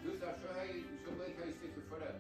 Gustav, show Blake how you stick your foot up.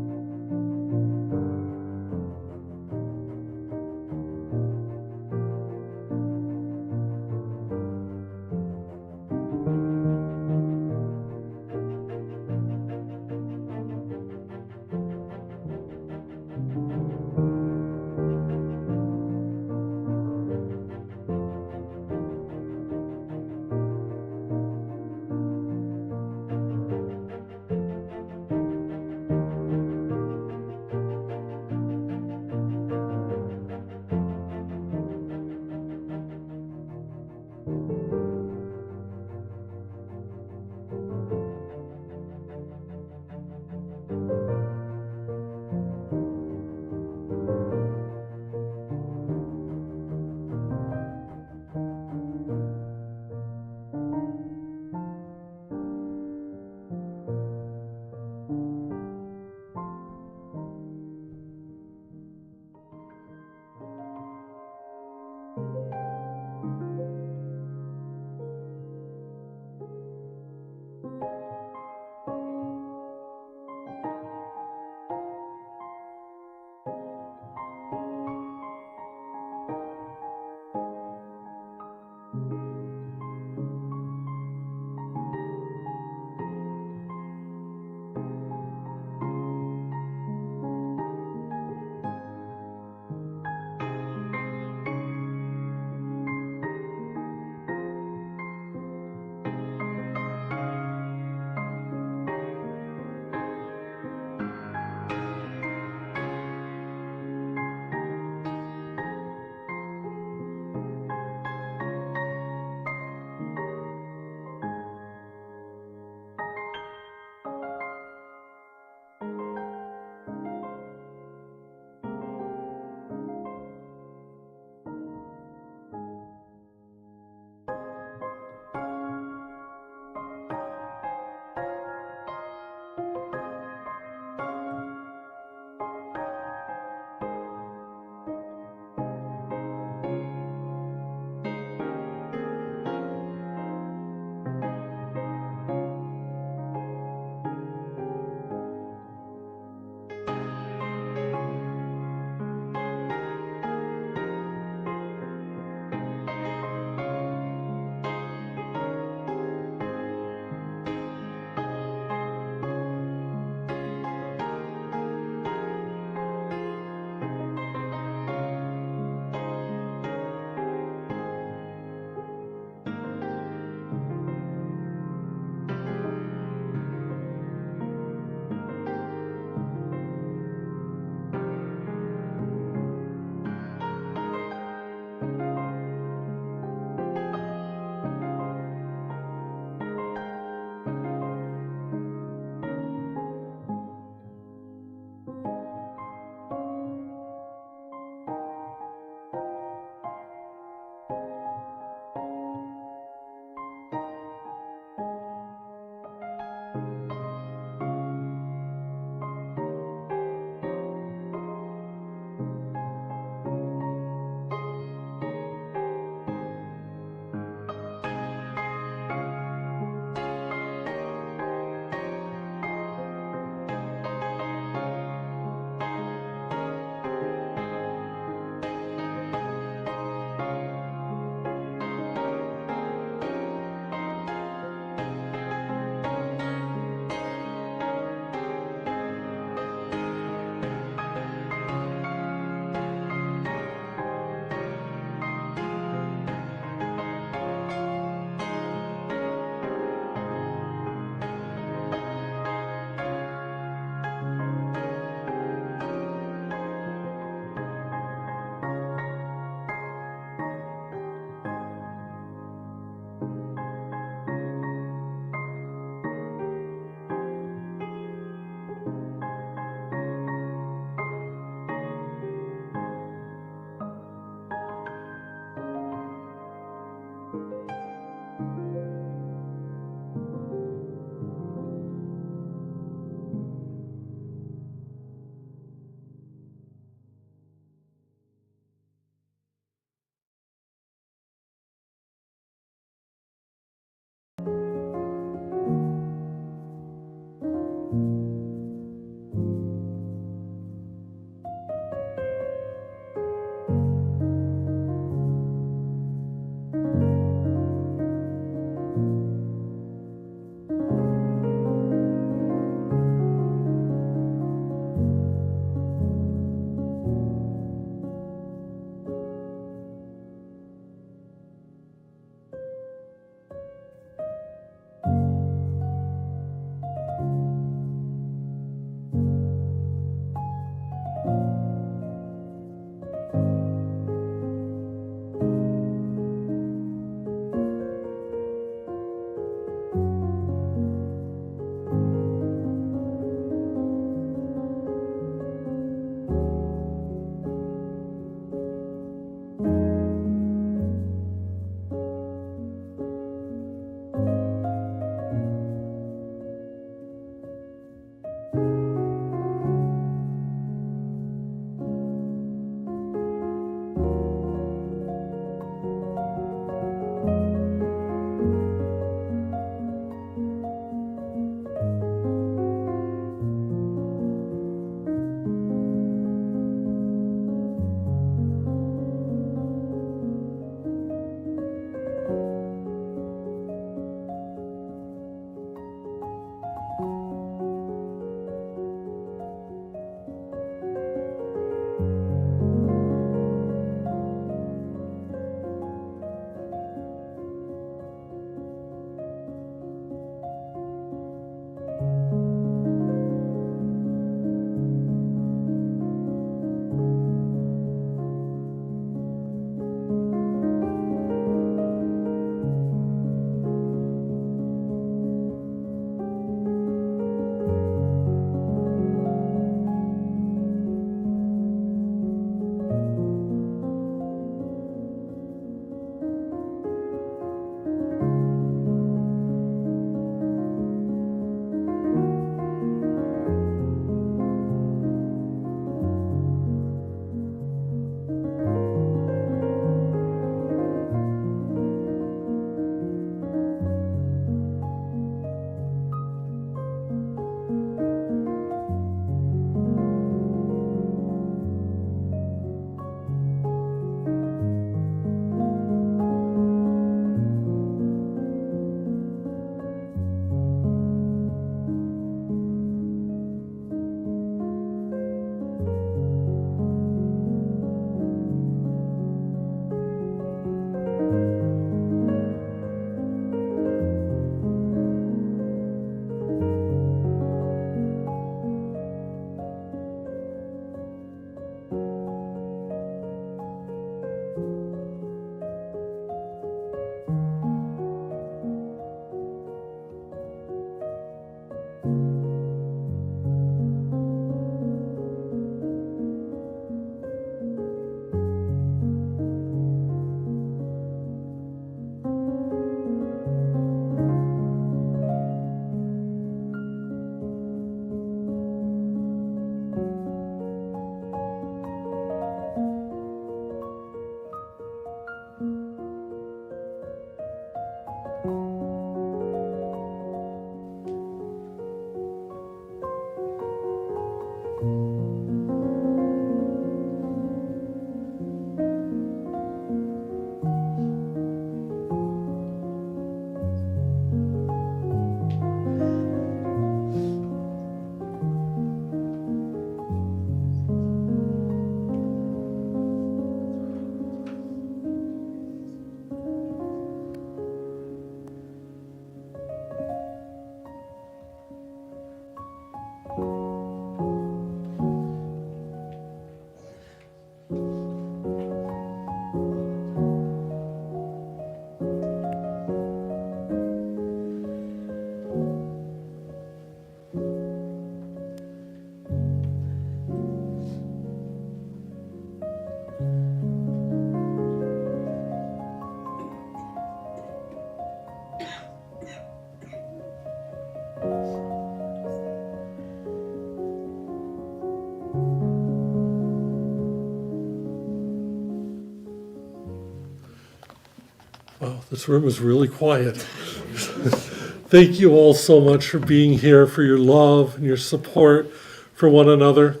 This room is really quiet. Thank you all so much for being here, for your love and your support for one another.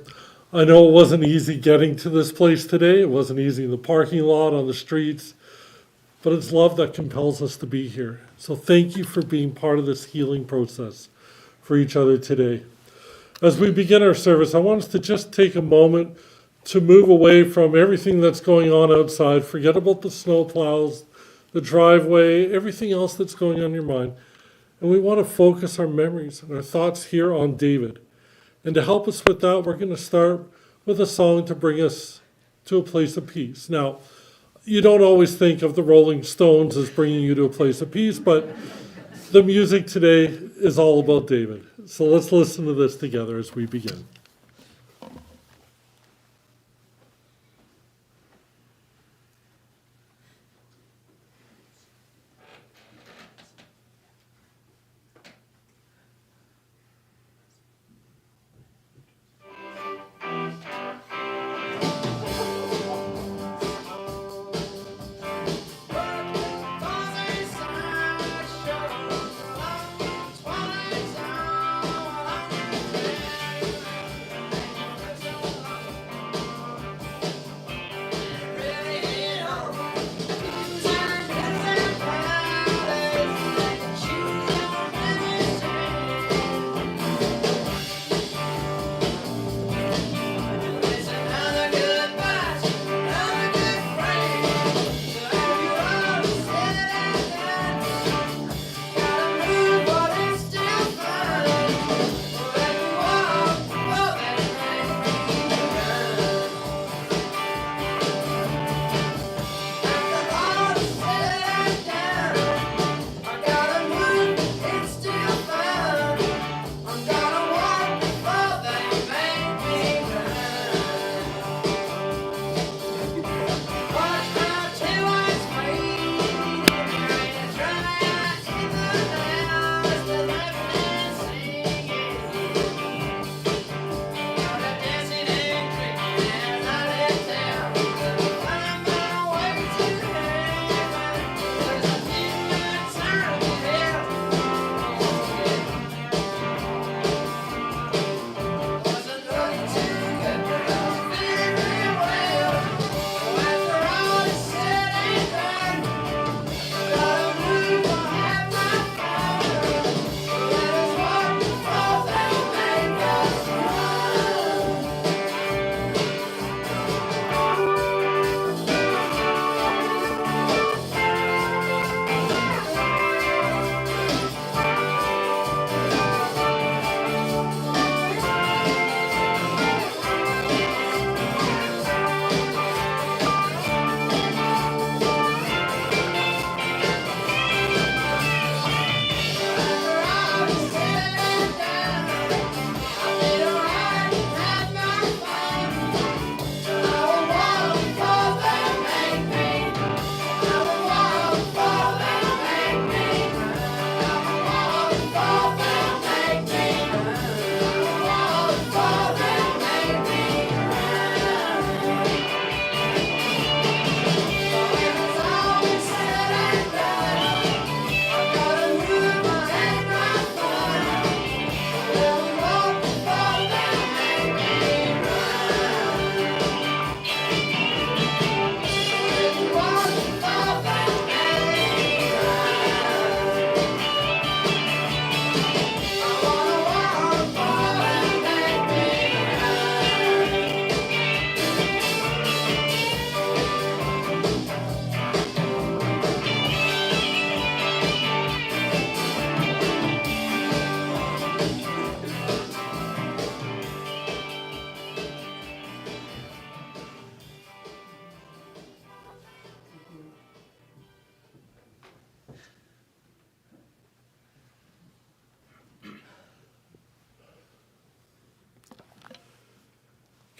I know it wasn't easy getting to this place today. It wasn't easy in the parking lot, on the streets, but it's love that compels us to be here. So thank you for being part of this healing process for each other today. As we begin our service, I want us to just take a moment to move away from everything that's going on outside. Forget about the snow plows, the driveway, everything else that's going on in your mind. And we want to focus our memories and our thoughts here on David. And to help us with that, we're going to start with a song to bring us to a place of peace. Now, you don't always think of the Rolling Stones as bringing you to a place of peace, but the music today is all about David. So let's listen to this together as we begin.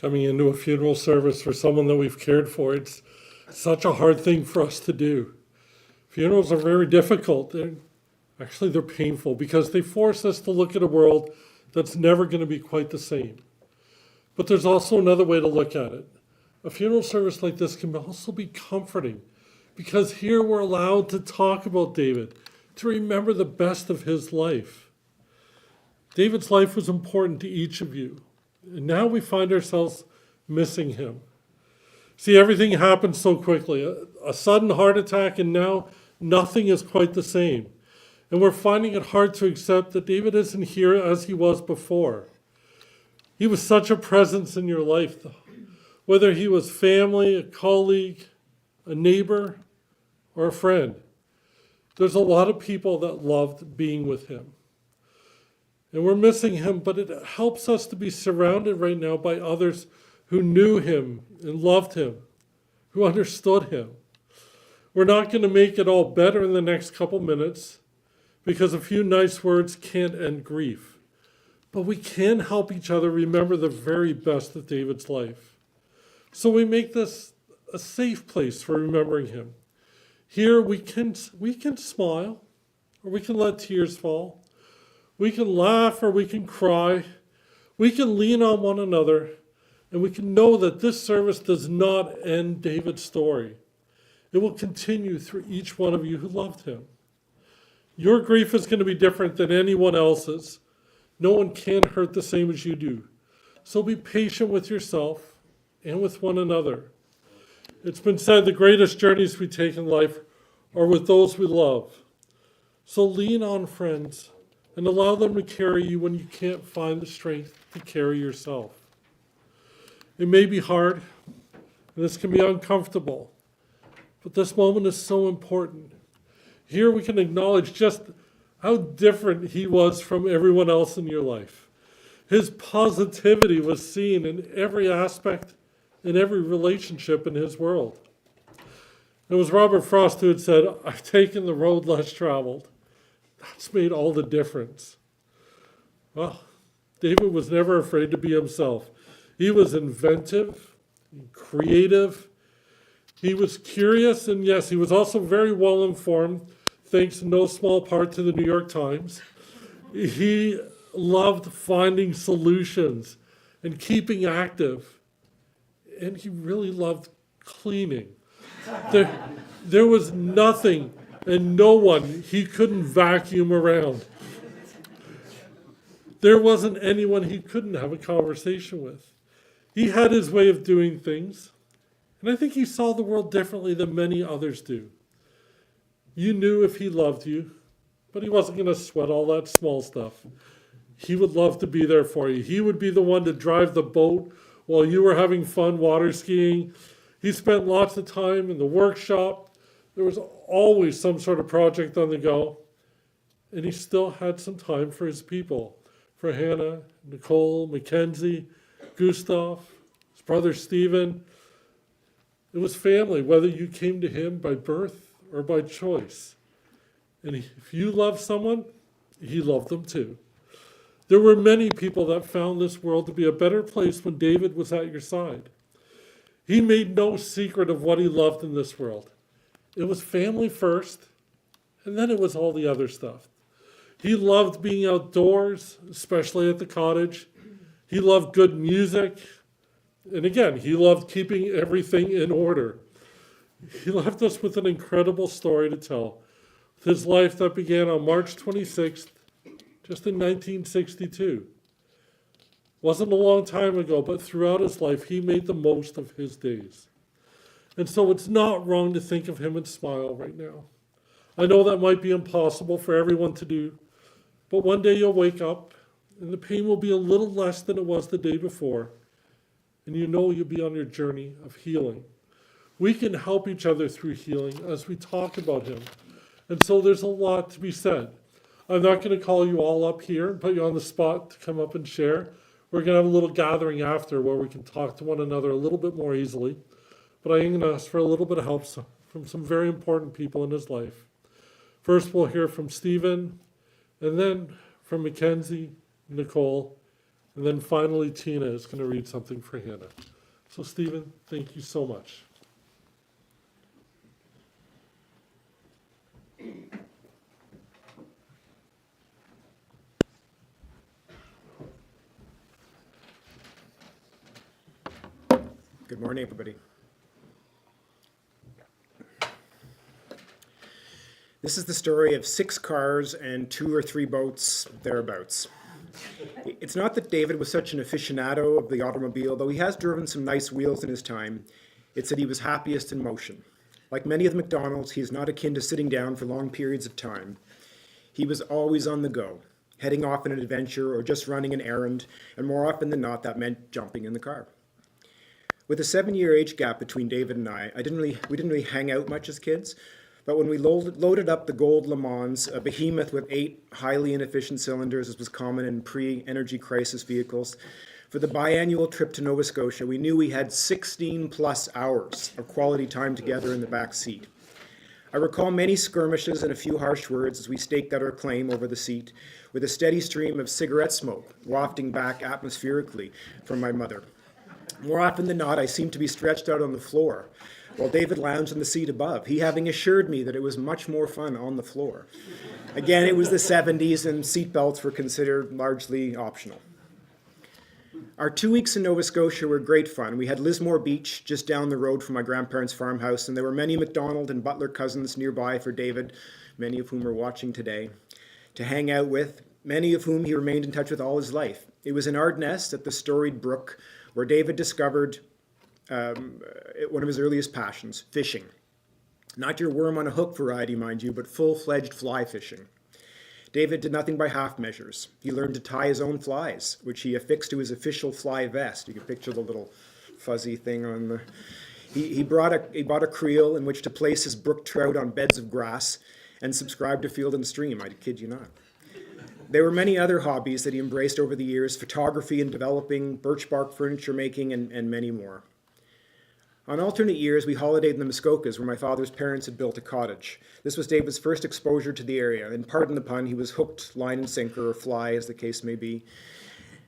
Coming into a funeral service for someone that we've cared for, it's such a hard thing for us to do. Funerals are very difficult. They're painful because they force us to look at a world that's never going to be quite the same. But there's also another way to look at it. A funeral service like this can also be comforting because here we're allowed to talk about David, to remember the best of his life. David's life was important to each of you, and now we find ourselves missing him. See, everything happened so quickly. A sudden heart attack, and now nothing is quite the same. And we're finding it hard to accept that David isn't here as he was before. He was such a presence in your life, though. Whether he was family, a colleague, a neighbor, or a friend. There's a lot of people that loved being with him. And we're missing him, but it helps us to be surrounded right now by others who knew him and loved him, who understood him. We're not going to make it all better in the next couple minutes because a few nice words can't end grief. But we can help each other remember the very best of David's life. So we make this a safe place for remembering him. Here we can smile, or we can let tears fall. We can laugh or we can cry. We can lean on one another, and we can know that this service does not end David's story. It will continue through each one of you who loved him. Your grief is going to be different than anyone else's. No one can hurt the same as you do. So be patient with yourself and with one another. It's been said the greatest journeys we take in life are with those we love. So lean on friends and allow them to carry you when you can't find the strength to carry yourself. It may be hard, and this can be uncomfortable, but this moment is so important. Here we can acknowledge just how different he was from everyone else in your life. His positivity was seen in every aspect, in every relationship in his world. It was Robert Frost who had said, "I've taken the road less traveled." That's made all the difference. Well, David was never afraid to be himself. He was inventive, creative. He was curious, and yes, he was also very well informed, thanks in no small part to the New York Times. He loved finding solutions and keeping active. And he really loved cleaning. There was nothing and no one he couldn't vacuum around. There wasn't anyone he couldn't have a conversation with. He had his way of doing things, and I think he saw the world differently than many others do. You knew if he loved you, but he wasn't going to sweat all that small stuff. He would love to be there for you. He would be the one to drive the boat while you were having fun water skiing. He spent lots of time in the workshop. There was always some sort of project on the go. And he still had some time for his people, for Hannah, Nicole, Mackenzie, Gustav, his brother Stephen. It was family, whether you came to him by birth or by choice. And if you loved someone, he loved them too. There were many people that found this world to be a better place when David was at your side. He made no secret of what he loved in this world. It was family first, and then it was all the other stuff. He loved being outdoors, especially at the cottage. He loved good music. And again, he loved keeping everything in order. He left us with an incredible story to tell. With his life that began on March 26th, just in 1962. Wasn't a long time ago, but throughout his life, he made the most of his days. And so it's not wrong to think of him and smile right now. I know that might be impossible for everyone to do, but one day you'll wake up and the pain will be a little less than it was the day before, and you know you'll be on your journey of healing. We can help each other through healing as we talk about him. And so there's a lot to be said. I'm not going to call you all up here and put you on the spot to come up and share. We're going to have a little gathering after where we can talk to one another a little bit more easily. But I am going to ask for a little bit of help from some very important people in his life. First, we'll hear from Stephen, and then from Mackenzie, Nicole, and then finally Tina is going to read something for Hannah. So Stephen, thank you so much. Good morning, everybody. This is the story of 6 cars and 2 or 3 boats, thereabouts. It's not that David was such an aficionado of the automobile, though he has driven some nice wheels in his time. It's that he was happiest in motion. Like many of the McDonalds, he is not akin to sitting down for long periods of time. He was always on the go, heading off on an adventure or just running an errand, and more often than not, that meant jumping in the car. With a 7-year age gap between David and I, we didn't really hang out much as kids, but when we loaded up the gold Le Mans, a behemoth with 8 highly inefficient cylinders, as was common in pre-energy crisis vehicles, for the biannual trip to Nova Scotia, we knew we had 16 plus hours of quality time together in the back seat. I recall many skirmishes and a few harsh words as we staked out our claim over the seat, with a steady stream of cigarette smoke wafting back atmospherically from my mother. More often than not, I seemed to be stretched out on the floor, while David lounged in the seat above, he having assured me that it was much more fun on the floor. Again, it was the 70s and seatbelts were considered largely optional. Our 2 weeks in Nova Scotia were great fun. We had Lismore Beach just down the road from my grandparents' farmhouse, and there were many McDonald and Butler cousins nearby for David, many of whom are watching today, to hang out with, many of whom he remained in touch with all his life. It was in Ardness at the storied brook where David discovered one of his earliest passions, fishing. Not your worm on a hook variety, mind you, but full-fledged fly fishing. David did nothing by half measures. He learned to tie his own flies, which he affixed to his official fly vest. You can picture the little fuzzy thing on the... He bought a creel in which to place his brook trout on beds of grass and subscribed to Field and Stream, I kid you not. There were many other hobbies that he embraced over the years, photography and developing, birch bark furniture making, and many more. On alternate years, we holidayed in the Muskokas, where my father's parents had built a cottage. This was David's first exposure to the area, and pardon the pun, he was hooked line and sinker, or fly, as the case may be.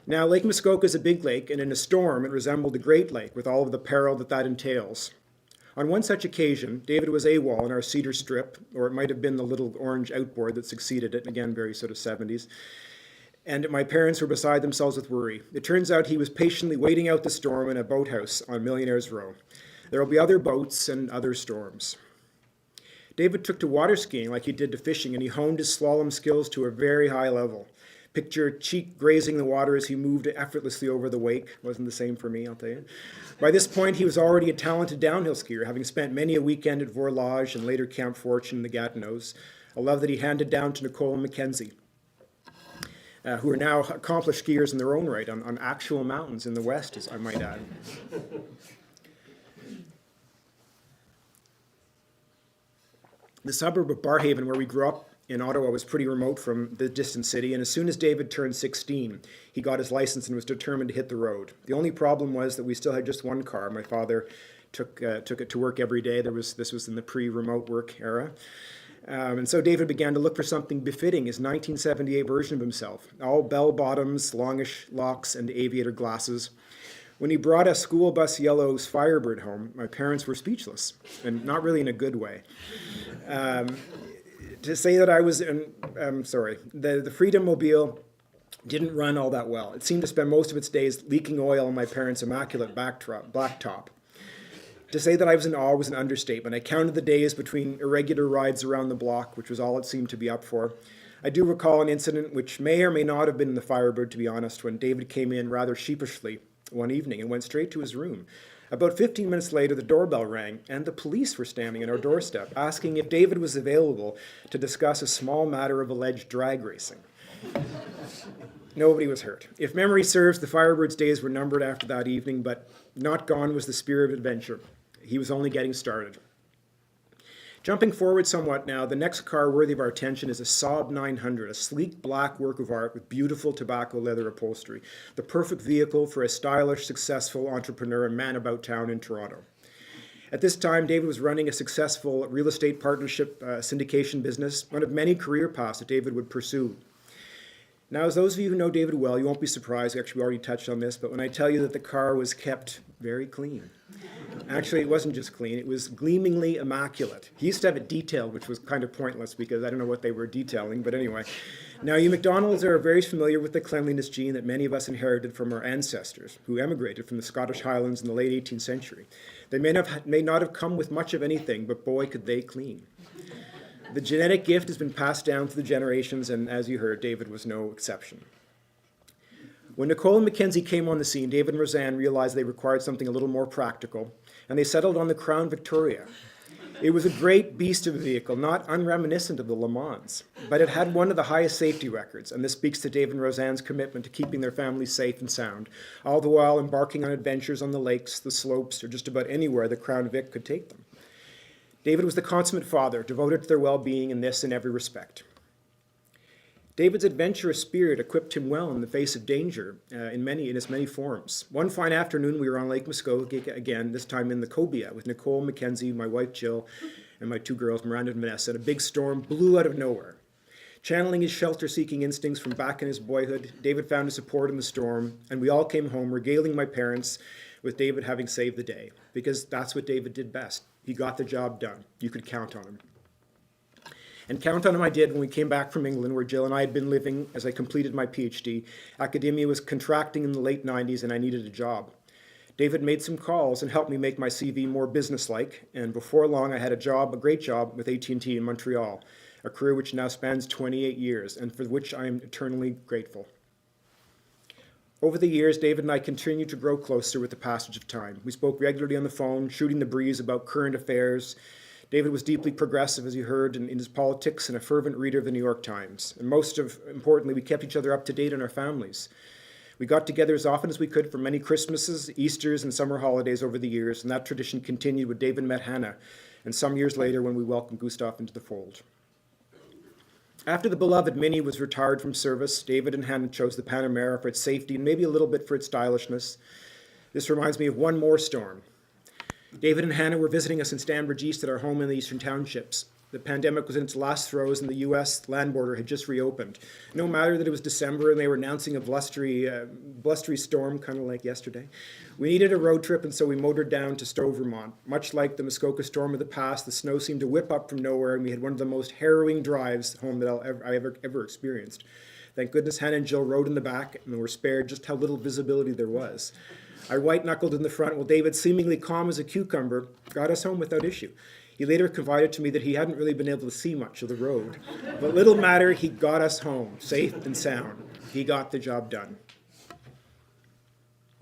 Now, Lake Muskoka is a big lake, and in a storm, it resembled a great lake, with all of the peril that entails. On one such occasion, David was AWOL in our cedar strip, or it might have been the little orange outboard that succeeded it, again, very sort of 70s. And my parents were beside themselves with worry. It turns out he was patiently waiting out the storm in a boathouse on Millionaire's Row. There will be other boats and other storms. David took to water skiing like he did to fishing, and he honed his slalom skills to a very high level. Picture cheek grazing the water as he moved effortlessly over the wake. Wasn't the same for me, I'll tell you. By this point, he was already a talented downhill skier, having spent many a weekend at Vorlage and later Camp Fortune in the Gatineaus, a love that he handed down to Nicole and Mackenzie, who are now accomplished skiers in their own right on actual mountains in the West, as I might add. The suburb of Barrhaven, where we grew up in Ottawa, was pretty remote from the distant city, and as soon as David turned 16, he got his license and was determined to hit the road. The only problem was that we still had just one car. My father took it to work every day. This was in the pre-remote work era. And so David began to look for something befitting his 1978 version of himself, all bell-bottoms, longish locks, and aviator glasses. When he brought a school bus yellow's Firebird home, my parents were speechless, and not really in a good way. To say that I was, the Freedom Mobile didn't run all that well. It seemed to spend most of its days leaking oil on my parents' immaculate blacktop. To say that I was in awe was an understatement. I counted the days between irregular rides around the block, which was all it seemed to be up for. I do recall an incident which may or may not have been in the Firebird, to be honest, when David came in rather sheepishly one evening and went straight to his room. About 15 minutes later, the doorbell rang, and the police were standing at our doorstep, asking if David was available to discuss a small matter of alleged drag racing. Nobody was hurt. If memory serves, the Firebird's days were numbered after that evening, but not gone was the spirit of adventure. He was only getting started. Jumping forward somewhat now, the next car worthy of our attention is a Saab 900, a sleek black work of art with beautiful tobacco leather upholstery, the perfect vehicle for a stylish, successful entrepreneur and man about town in Toronto. At this time, David was running a successful real estate partnership syndication business, one of many career paths that David would pursue. Now, as those of you who know David well, you won't be surprised, actually we already touched on this, but when I tell you that the car was kept very clean. Actually, it wasn't just clean, it was gleamingly immaculate. He used to have it detailed, which was kind of pointless because I don't know what they were detailing, but anyway. Now, you McDonalds are very familiar with the cleanliness gene that many of us inherited from our ancestors, who emigrated from the Scottish Highlands in the late 18th century. They may not have come with much of anything, but boy, could they clean. The genetic gift has been passed down through the generations, and as you heard, David was no exception. When Nicole and Mackenzie came on the scene, David and Roseanne realized they required something a little more practical, and they settled on the Crown Victoria. It was a great beast of a vehicle, not unreminiscent of the Le Mans, but it had one of the highest safety records, and this speaks to David and Roseanne's commitment to keeping their families safe and sound, all the while embarking on adventures on the lakes, the slopes, or just about anywhere the Crown Vic could take them. David was the consummate father, devoted to their well-being in this and every respect. David's adventurous spirit equipped him well in the face of danger in its many forms. One fine afternoon, we were on Lake Muskoka again, this time in the Cobia, with Nicole, Mackenzie, my wife Jill, and my two girls, Miranda and Vanessa, and a big storm blew out of nowhere. Channeling his shelter-seeking instincts from back in his boyhood, David found his support in the storm, and we all came home regaling my parents with David having saved the day, because that's what David did best. He got the job done. You could count on him. And count on him I did when we came back from England, where Jill and I had been living as I completed my PhD. Academia was contracting in the late 90s, and I needed a job. David made some calls and helped me make my CV more businesslike, and before long I had a great job with AT&T in Montreal, a career which now spans 28 years, and for which I am eternally grateful. Over the years, David and I continued to grow closer with the passage of time. We spoke regularly on the phone, shooting the breeze about current affairs. David was deeply progressive, as you heard, in his politics and a fervent reader of the New York Times. And importantly, we kept each other up to date on our families. We got together as often as we could for many Christmases, Easters, and summer holidays over the years, and that tradition continued when David met Hannah, and some years later when we welcomed Gustav into the fold. After the beloved Mini was retired from service, David and Hannah chose the Panamera for its safety and maybe a little bit for its stylishness. This reminds me of one more storm. David and Hannah were visiting us in Stanbridge East at our home in the Eastern Townships. The pandemic was in its last throes and the U.S. land border had just reopened. No matter that it was December and they were announcing a blustery storm, kind of like yesterday. We needed a road trip, and so we motored down to Stowe, Vermont. Much like the Muskoka storm of the past, the snow seemed to whip up from nowhere, and we had one of the most harrowing drives home that I ever experienced. Thank goodness Hannah and Jill rode in the back and were spared just how little visibility there was. I white-knuckled in the front, while David, seemingly calm as a cucumber, got us home without issue. He later confided to me that he hadn't really been able to see much of the road. But little matter, he got us home, safe and sound. He got the job done.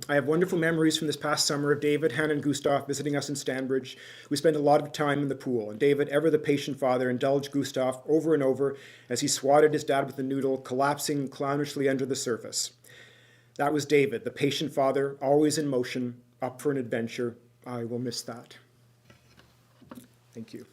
I have wonderful memories from this past summer of David, Hannah, and Gustav visiting us in Stanbridge. We spent a lot of time in the pool, and David, ever the patient father, indulged Gustav over and over as he swatted his dad with a noodle, collapsing clownishly under the surface. That was David, the patient father, always in motion, up for an adventure. I will miss that. Thank you.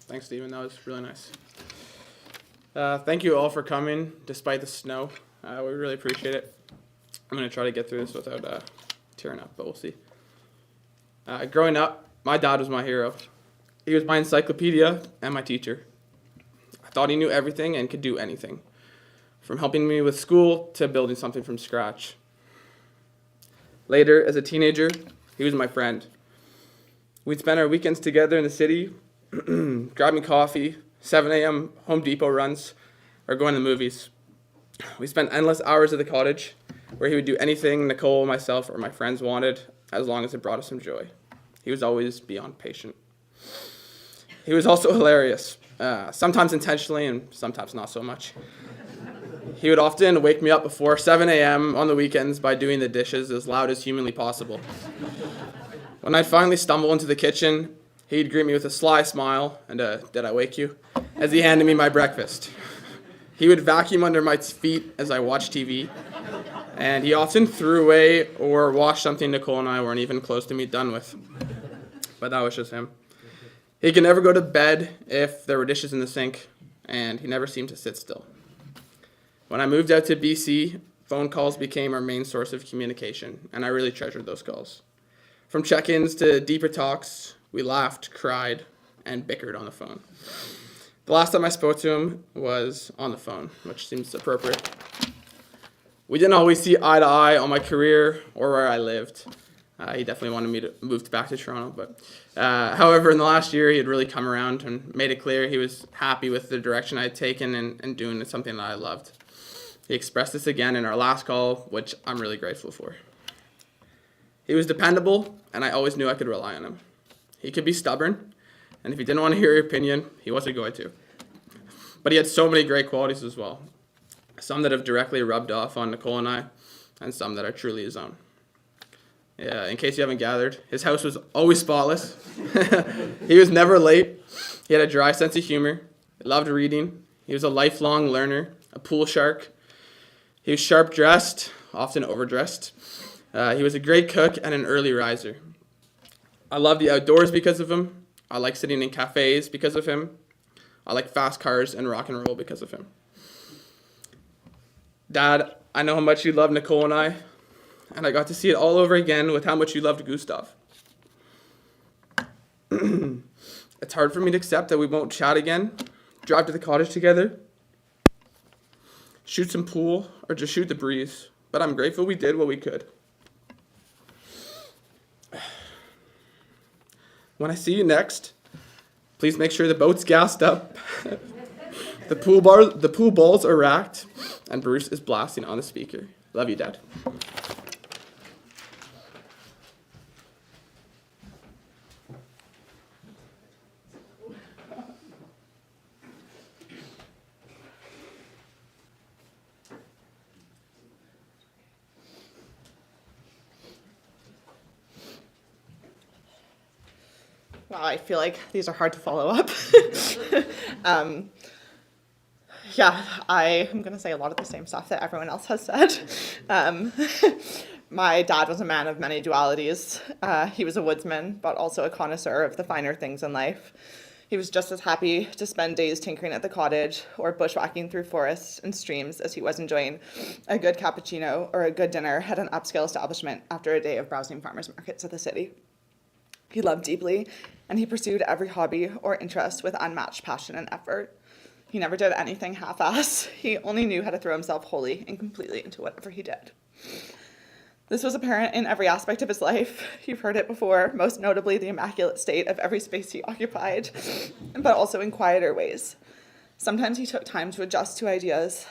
Thanks, Stephen. That was really nice. Thank you all for coming, despite the snow. We really appreciate it. I'm going to try to get through this without tearing up, but we'll see. Growing up, my dad was my hero. He was my encyclopedia and my teacher. I thought he knew everything and could do anything, from helping me with school to building something from scratch. Later, as a teenager, he was my friend. We'd spend our weekends together in the city, grabbing coffee, 7 a.m. Home Depot runs, or going to the movies. We spent endless hours at the cottage, where he would do anything Nicole, myself, or my friends wanted, as long as it brought us some joy. He was always beyond patient. He was also hilarious, sometimes intentionally and sometimes not so much. He would often wake me up before 7 a.m. on the weekends by doing the dishes as loud as humanly possible. When I'd finally stumble into the kitchen, he'd greet me with a sly smile and a "Did I wake you?" as he handed me my breakfast. He would vacuum under my feet as I watched TV, and he often threw away or washed something Nicole and I weren't even close to be done with. But that was just him. He could never go to bed if there were dishes in the sink, and he never seemed to sit still. When I moved out to BC, phone calls became our main source of communication, and I really treasured those calls. From check-ins to deeper talks, we laughed, cried, and bickered on the phone. The last time I spoke to him was on the phone, which seems appropriate. We didn't always see eye to eye on my career or where I lived, He definitely wanted me to move back to Toronto, but however, in the last year, he had really come around and made it clear he was happy with the direction I had taken and doing something that I loved. He expressed this again in our last call, which I'm really grateful for. He was dependable, and I always knew I could rely on him. He could be stubborn, and if he didn't want to hear your opinion, he wasn't going to. But he had so many great qualities as well, some that have directly rubbed off on Nicole and I, and some that are truly his own. Yeah, in case you haven't gathered, his house was always spotless. He was never late. He had a dry sense of humor. He loved reading. He was a lifelong learner, a pool shark. He was sharp dressed, often overdressed. He was a great cook and an early riser. I love the outdoors because of him. I like sitting in cafes because of him. I like fast cars and rock and roll because of him. Dad, I know how much you love Nicole and I got to see it all over again with how much you loved Gustav. It's hard for me to accept that we won't chat again, drive to the cottage together, shoot some pool, or just shoot the breeze, but I'm grateful we did what we could. When I see you next, please make sure the boat's gassed up, the pool balls are racked, and Bruce is blasting on the speaker. Love you, Dad. Wow, I feel like these are hard to follow up. Yeah, I am going to say a lot of the same stuff that everyone else has said. My dad was a man of many dualities. He was a woodsman, but also a connoisseur of the finer things in life. He was just as happy to spend days tinkering at the cottage or bushwhacking through forests and streams as he was enjoying a good cappuccino or a good dinner at an upscale establishment after a day of browsing farmers markets of the city. He loved deeply, and he pursued every hobby or interest with unmatched passion and effort. He never did anything half-ass. He only knew how to throw himself wholly and completely into whatever he did. This was apparent in every aspect of his life. You've heard it before, most notably the immaculate state of every space he occupied, but also in quieter ways. Sometimes he took time to adjust to ideas,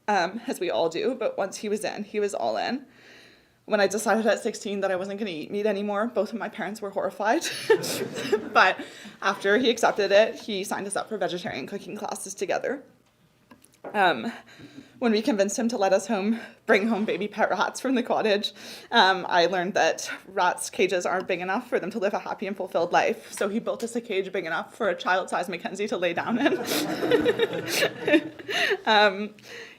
as we all do, but once he was in, he was all in. When I decided at 16 that I wasn't going to eat meat anymore, both of my parents were horrified. But after he accepted it, he signed us up for vegetarian cooking classes together. When we convinced him to let us bring home baby pet rats from the cottage, I learned that rats' cages aren't big enough for them to live a happy and fulfilled life. So he built us a cage big enough for a child-sized Mackenzie to lay down in.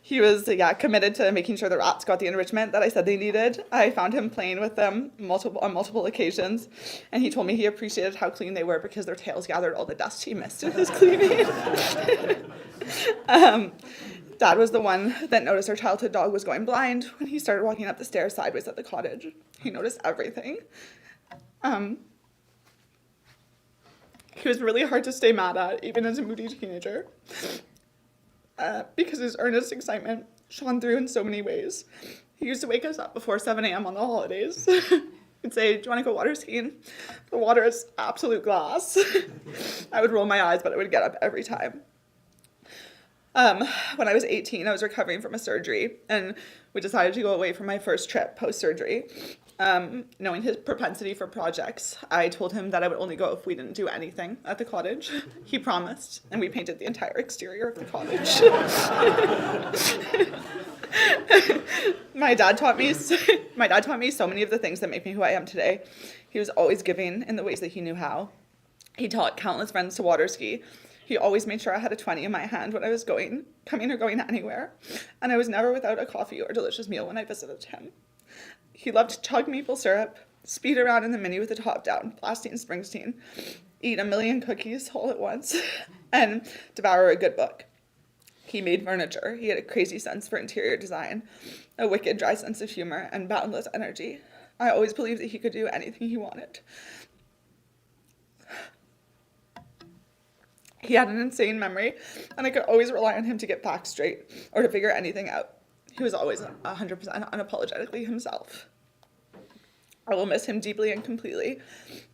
He was committed to making sure the rats got the enrichment that I said they needed. I found him playing with them on multiple occasions, and he told me he appreciated how clean they were because their tails gathered all the dust he missed in his cleaning. Dad was the one that noticed our childhood dog was going blind when he started walking up the stairs sideways at the cottage. He noticed everything. He was really hard to stay mad at, even as a moody teenager. Because his earnest excitement shone through in so many ways. He used to wake us up before 7 a.m. on the holidays. He'd say, "Do you want to go water skiing?" The water is absolute glass. I would roll my eyes, but I would get up every time. When I was 18, I was recovering from a surgery, and we decided to go away for my first trip post-surgery. Knowing his propensity for projects, I told him that I would only go if we didn't do anything at the cottage. He promised, and we painted the entire exterior of the cottage. My dad taught me so many of the things that make me who I am today. He was always giving in the ways that he knew how. He taught countless friends to water ski. He always made sure I had a 20 in my hand when I was coming or going anywhere, and I was never without a coffee or a delicious meal when I visited him. He loved to chug maple syrup, speed around in the Mini with the top down, blasting Springsteen, eat a million cookies all at once, and devour a good book. He made furniture. He had a crazy sense for interior design, a wicked dry sense of humor, and boundless energy. I always believed that he could do anything he wanted. He had an insane memory, and I could always rely on him to get facts straight or to figure anything out. He was always 100% unapologetically himself. I will miss him deeply and completely,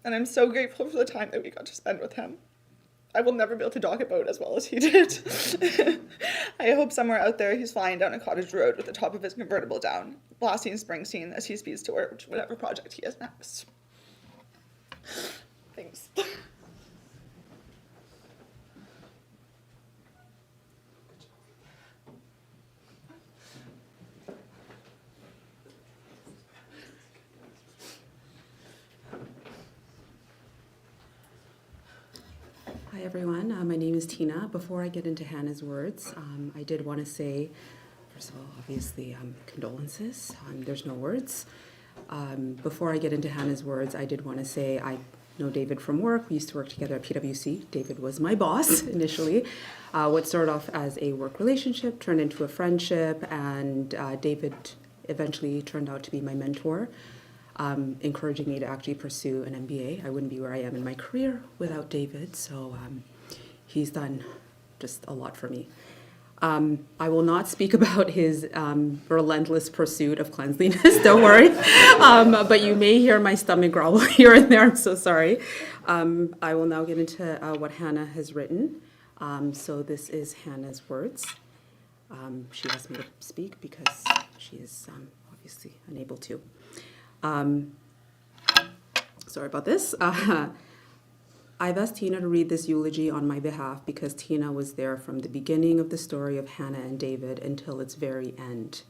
and I'm so grateful for the time that we got to spend with him. I will never be able to dog a boat as well as he did. I hope somewhere out there he's flying down a cottage road with the top of his convertible down, blasting Springsteen as he speeds toward whatever project he has next. Thanks. Hi everyone, my name is Tina. Before I get into Hannah's words, I did want to say, first of all, obviously, condolences. There's no words. Before I get into Hannah's words, I did want to say I know David from work. We used to work together at PwC. David was my boss initially. What started off as a work relationship turned into a friendship, and David eventually turned out to be my mentor. Encouraging me to actually pursue an MBA. I wouldn't be where I am in my career without David, so he's done just a lot for me. I will not speak about his relentless pursuit of cleanliness, don't worry. But you may hear my stomach growl here and there, I'm so sorry. I will now get into what Hannah has written. So this is Hannah's words. She asked me to speak because she is obviously unable to. Sorry about this. I've asked Tina to read this eulogy on my behalf because Tina was there from the beginning of the story of Hannah and David until its very end.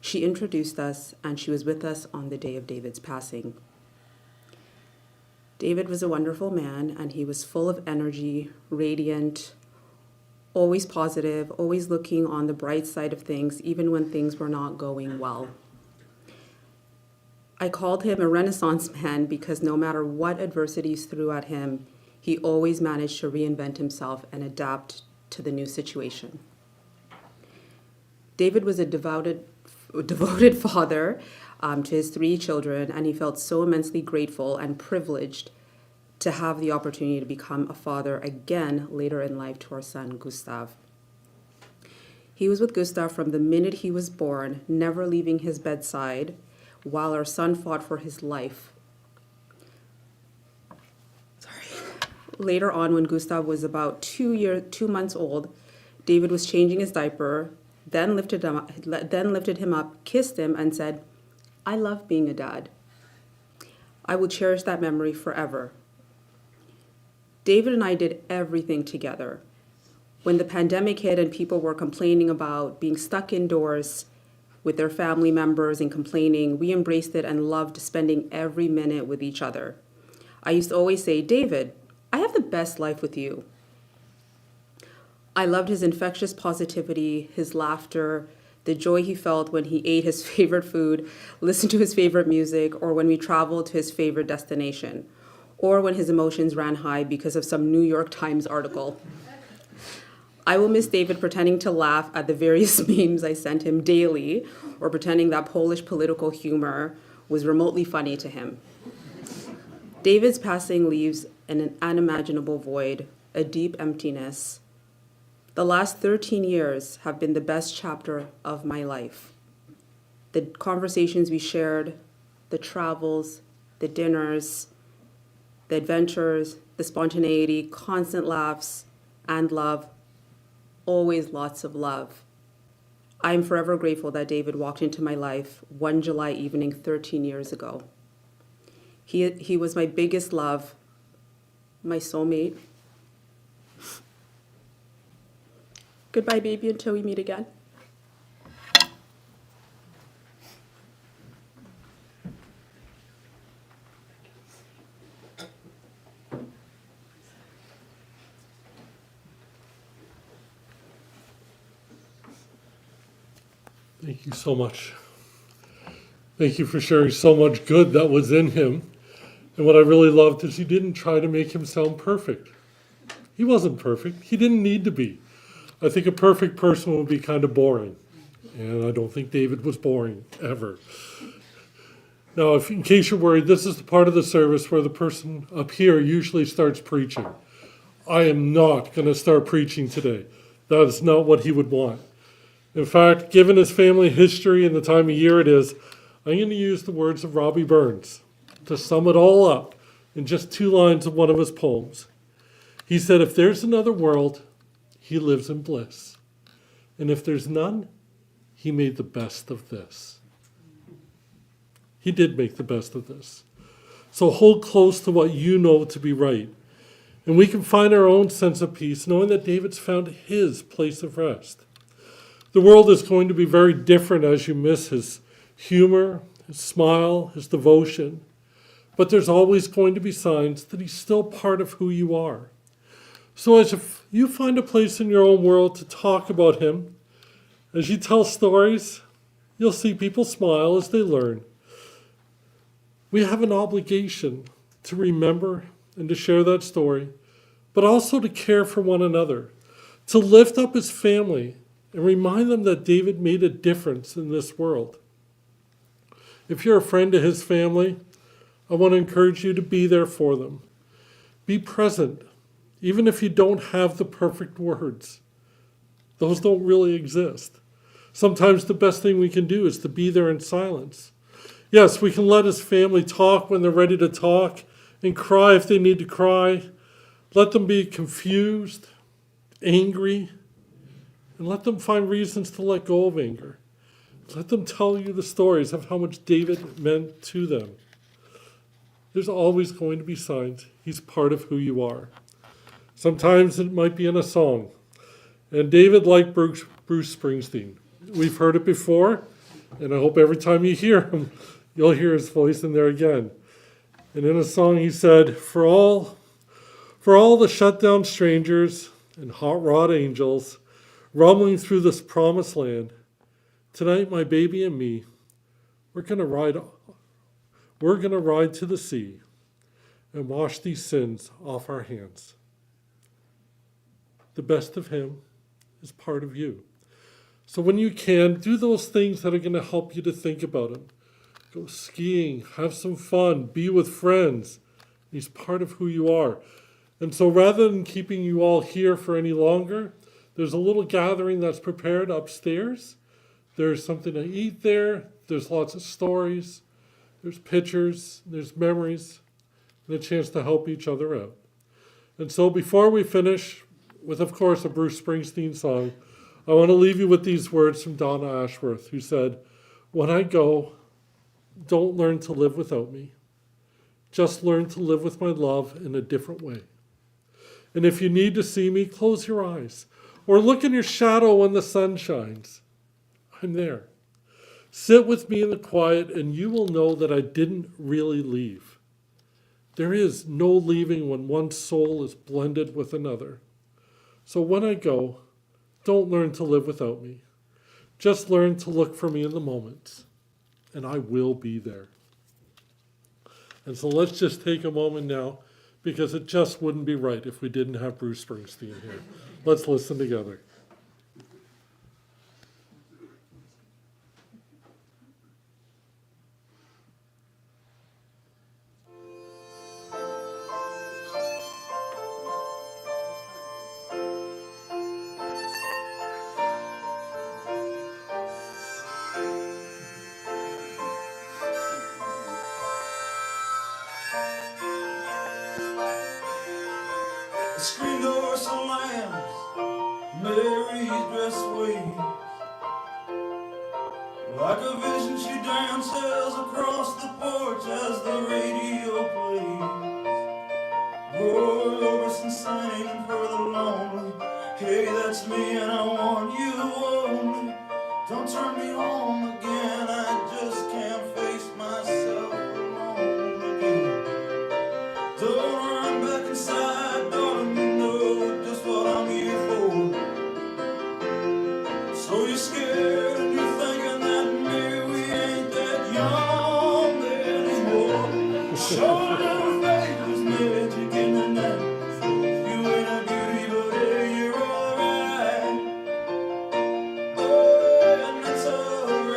She introduced us, and she was with us on the day of David's passing. David was a wonderful man, and he was full of energy, radiant, always positive, always looking on the bright side of things, even when things were not going well. I called him a Renaissance man because no matter what adversities threw at him, he always managed to reinvent himself and adapt to the new situation. David was a devoted father to his 3 children, and he felt so immensely grateful and privileged to have the opportunity to become a father again later in life to our son, Gustav. He was with Gustav from the minute he was born, never leaving his bedside, while our son fought for his life. Later on, when Gustav was about 2 months old, David was changing his diaper, then lifted him up, kissed him, and said, "I love being a dad." I will cherish that memory forever. David and I did everything together. When the pandemic hit and people were complaining about being stuck indoors with their family members and complaining, we embraced it and loved spending every minute with each other. I used to always say, "David, I have the best life with you." I loved his infectious positivity, his laughter, the joy he felt when he ate his favorite food, listened to his favorite music, or when we traveled to his favorite destination, or when his emotions ran high because of some New York Times article. I will miss David pretending to laugh at the various memes I sent him daily, or pretending that Polish political humor was remotely funny to him. David's passing leaves an unimaginable void, a deep emptiness. The last 13 years have been the best chapter of my life. The conversations we shared, the travels, the dinners, the adventures, the spontaneity, constant laughs, and love. Always lots of love. I am forever grateful that David walked into my life one July evening 13 years ago. He was my biggest love, my soulmate. Goodbye, baby, until we meet again. Thank you so much. Thank you for sharing so much good that was in him. And what I really loved is he didn't try to make him sound perfect. He wasn't perfect. He didn't need to be. I think a perfect person would be kind of boring. And I don't think David was boring, ever. Now, in case you're worried, this is the part of the service where the person up here usually starts preaching. I am not going to start preaching today. That is not what he would want. In fact, given his family history and the time of year it is, I'm going to use the words of Robbie Burns to sum it all up in just 2 lines of one of his poems. He said, if there's another world, he lives in bliss. And if there's none, he made the best of this. He did make the best of this. So hold close to what you know to be right. And we can find our own sense of peace, knowing that David's found his place of rest. The world is going to be very different as you miss his humor, his smile, his devotion. But there's always going to be signs that he's still part of who you are. So as if you find a place in your own world to talk about him, as you tell stories, you'll see people smile as they learn. We have an obligation to remember and to share that story, but also to care for one another, to lift up his family and remind them that David made a difference in this world. If you're a friend to his family, I want to encourage you to be there for them. Be present, even if you don't have the perfect words. Those don't really exist. Sometimes the best thing we can do is to be there in silence. Yes, we can let his family talk when they're ready to talk and cry if they need to cry. Let them be confused, angry, and let them find reasons to let go of anger. Let them tell you the stories of how much David meant to them. There's always going to be signs he's part of who you are. Sometimes it might be in a song. And David liked Bruce Springsteen. We've heard it before, and I hope every time you hear him, you'll hear his voice in there again. And in a song he said, for all the shut down strangers and hot rod angels rumbling through this promised land, tonight my baby and me, we're gonna ride to the sea and wash these sins off our hands. The best of him is part of you. So when you can, do those things that are going to help you to think about him. Go skiing, have some fun, be with friends. He's part of who you are. And so rather than keeping you all here for any longer, there's a little gathering that's prepared upstairs. There's something to eat there. There's lots of stories. There's pictures. There's memories. And a chance to help each other out. And so before we finish with, of course, a Bruce Springsteen song, I want to leave you with these words from Donna Ashworth, who said, when I go, don't learn to live without me. Just learn to live with my love in a different way. And if you need to see me, close your eyes. Or look in your shadow when the sun shines. I'm there. Sit with me in the quiet, and you will know that I didn't really leave. There is no leaving when one soul is blended with another. So when I go, don't learn to live without me. Just learn to look for me in the moments, and I will be there. And so let's just take a moment now, because it just wouldn't be right if we didn't have Bruce Springsteen here. Let's listen together. The screen door slams, Mary's dress waves. Like a vision she dances across the porch as the radio plays. Roy Orbison singing for the lonely. Hey, that's me and I want you only. Don't turn me on again, I just can't face myself alone again. Don't run back inside, darling, you know just what I'm here for. So you're scared and you're thinking that maybe we ain't that young anymore. Show a little faith, there's magic in the night. You ain't a beauty, but hey, you're alright. Oh, and that's alright.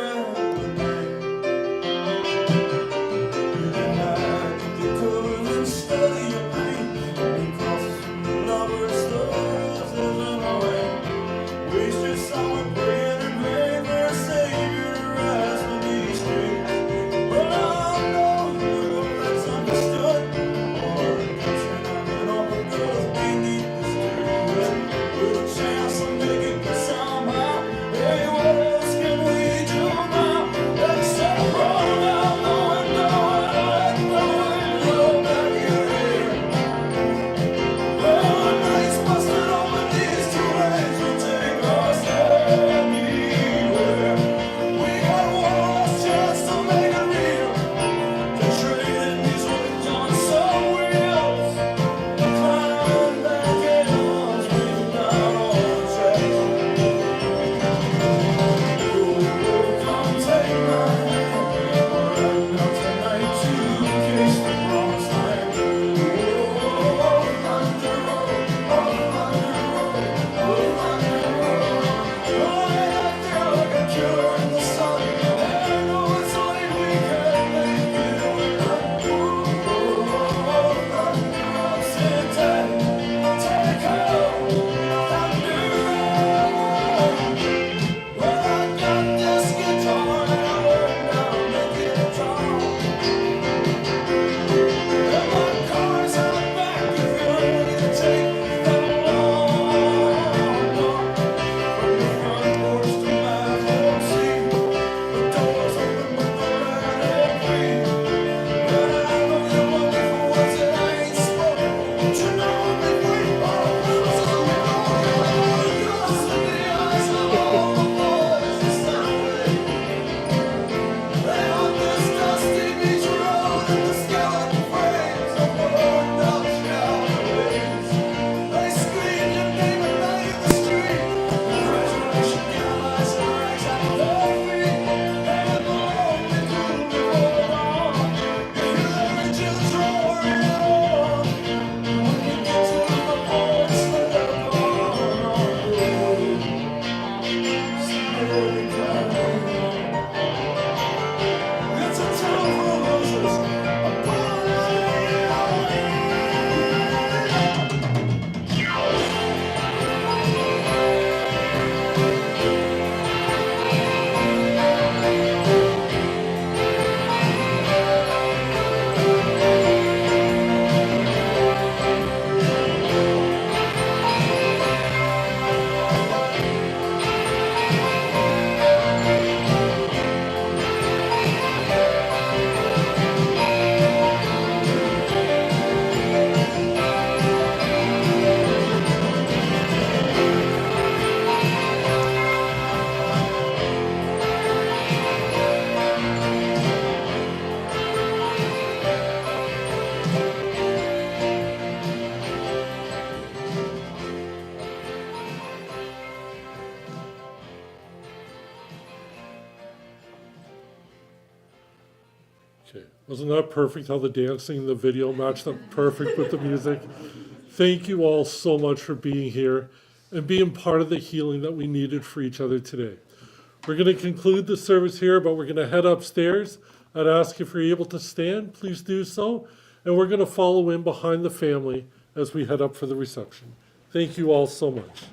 Okay, wasn't that perfect how the dancing in the video matched up perfect with the music? Thank you all so much for being here and being part of the healing that we needed for each other today. We're going to conclude the service here, but we're going to head upstairs. I'd ask if you're able to stand, please do so. And we're going to follow in behind the family as we head up for the reception. Thank you all so much.